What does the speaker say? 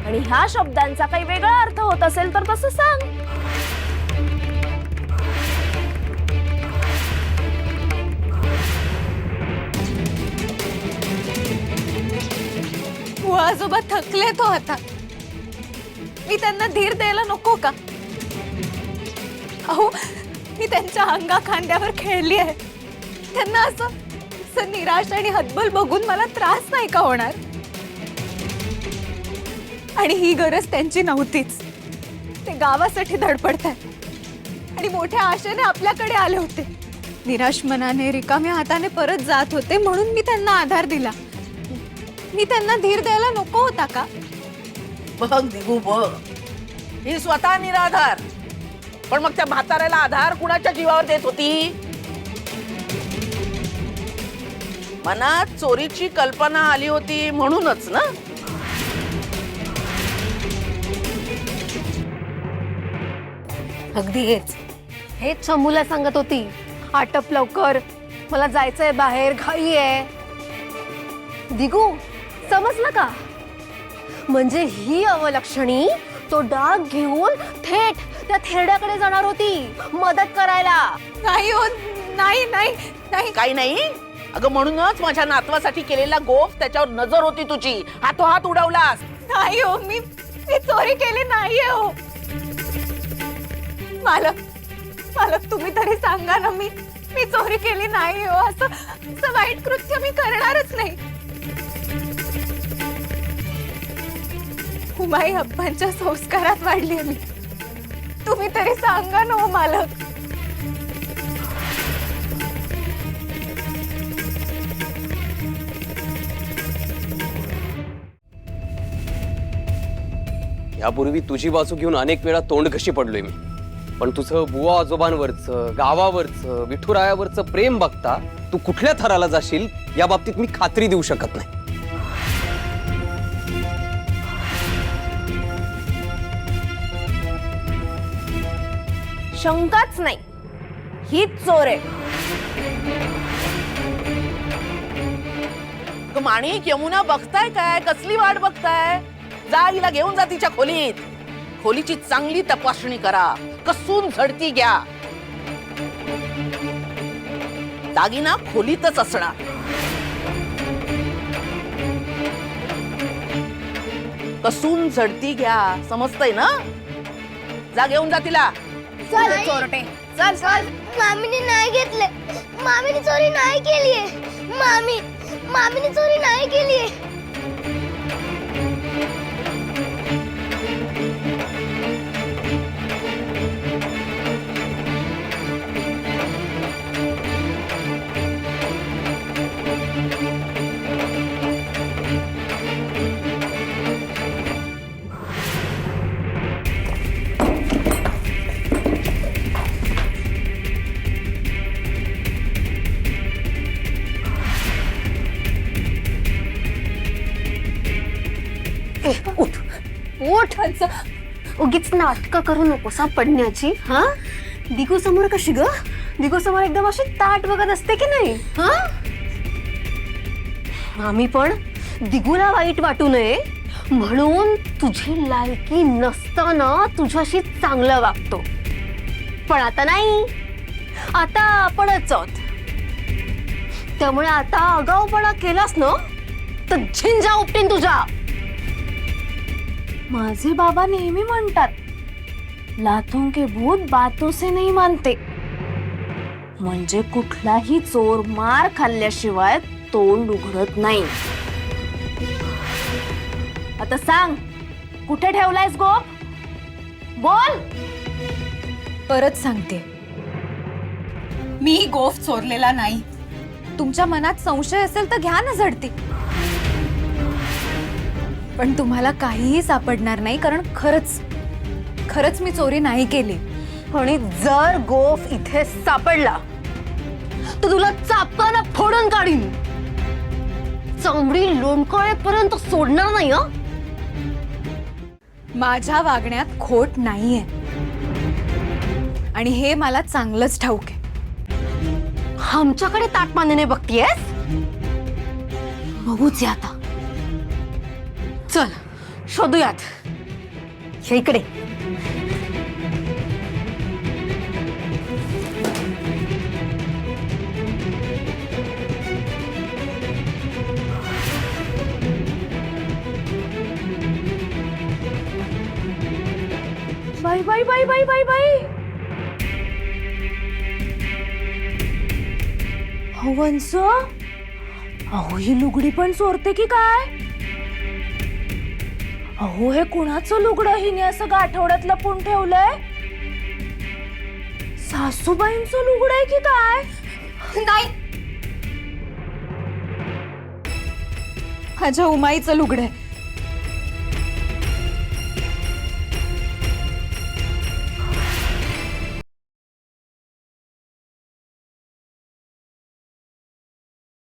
आणि ह्या शब्दांचा काही वेगळा अर्थ होत असेल तर तसं सांग. आजोबा थकले तो आता. मी त्यांना धीर द्यायला नको का? अहो, मी त्यांच्या अंगा खांद्यावर खेळली आहे. त्यांना असं निराश आणि हतबल बघून मला त्रास नाही का होणार? आणि ही गरज त्यांची नव्हतीच. ते गावासाठी धडपडतात आणि मोठ्या आशेने आपल्याकडे आले होते. निराश मनाने रिकाम्या हाताने परत जात होते म्हणून मी त्यांना आधार दिला. मी त्यांना धीर द्यायला नको होता का? बघ दिगू बघ, ही स्वतः निराधार, पण मग त्या म्हाताऱ्याला आधार कुणाच्या जीवावर देत होती? मनात चोरीची कल्पना आली होती म्हणूनच ना. अगदी हेच शंभूला सांगत होती. आटप लवकर, मला जायचंय बाहेर, घाई आहे. दिगू समजलं का? म्हणजे ही अवलक्षणी तो डाग घेऊन थेट त्या थेरड्याकडे जाणार होती मदत करायला. नाही हो, नाही नाही नाही. काही नाही. अगं म्हणूनच माझ्या नातवासाठी केलेला गोफ त्याच्यावर नजर होती तुझी. हातोहात उडवलास. नाही हो, मी चोरी केली नाहीये हो. मालक तुम्ही तरी सांगा ना, मी चोरी केली नाही हो. असं वाईट कृत्य मी करणारच नाही. हुमाई अब्बांच्या संस्कारात वाढली मी. तुम्ही तरी सांगा ना हो मालक. यापूर्वी तुझी बाजू घेऊन अनेक वेळा तोंड घशी पडलोय मी, पण तुझं बुवा आजोबांवरचं, गावावरचं, विठुरायावरचं प्रेम बघता तू कुठल्या थराला जाशील या बाबतीत मी खात्री देऊ शकत नाही. शंकाच नाही, हीच चोर आहे. माणिक, यमुना बघताय काय? कसली वाट बघताय? जा, हिला घेऊन जा तिच्या खोलीत. खोलीची चांगली तपासणी करा, कसून झडती घ्या. दागिना खोलीतच असणार. कसून झडती घ्या, समजतंय ना? जा, घेऊन जा तिला. चल चोरटे, चल चल. मामीने नाही घेतले. मामीने चोरी नाही केलीये. मामीने चोरी नाही केलीये. उठ. उगीच नाटकं करू नकोस पडण्याची. हा, दिगू समोर कशी ग? दिगू समोर एकदम अशी ताट बघत असते की नाही? हा, आम्ही पण दिगूला वाईट वाटू नये म्हणून तुझी लायकी नसताना तुझ्याशी चांगलं वागतो. पण आता नाही, आता आपणच आहोत. त्यामुळे आता आगाऊपणा केलास ना तर झिंजा उपटीन तुझ्या. माझे बाबा नेहमी म्हणतात, लाथों के भूत बातों से नहीं मानते. म्हणजे कुठलाही चोर मार खाल्ल्याशिवाय तोंड उघडत नाही. आता सांग, कुठे ठेवलायस गोप? बोल. परत सांगते, मी गोफ चोरलेला नाही. तुमच्या मनात संशय असेल तर घ्या ना झडती. पण तुम्हाला काहीही सापडणार नाही, कारण खरंच मी चोरी नाही केली. आणि जर गोफ इथे सापडला तर तुला चापकानं फोडून काढीन. चामडी लोणकळेपर्यंत सोडणार नाही. हं, माझ्या वागण्यात खोट नाहीये आणि हे मला चांगलंच ठाऊक आहे. आमच्याकडे ताटमानेने बघतीयस? बघूच आता. चल शोधूयात. हे इकडे. बाई बाई बाई बाई बाई बाई, वंस, अहो ही लुगडी पण चोरते की काय? अहो हे कुणाचं लुगडं हिने असं आठवड्यात लपून ठेवलंय? सासूबाईंचं लुगडं आहे की काय? नाही, माझ्या उमाईचं लुगडं आहे.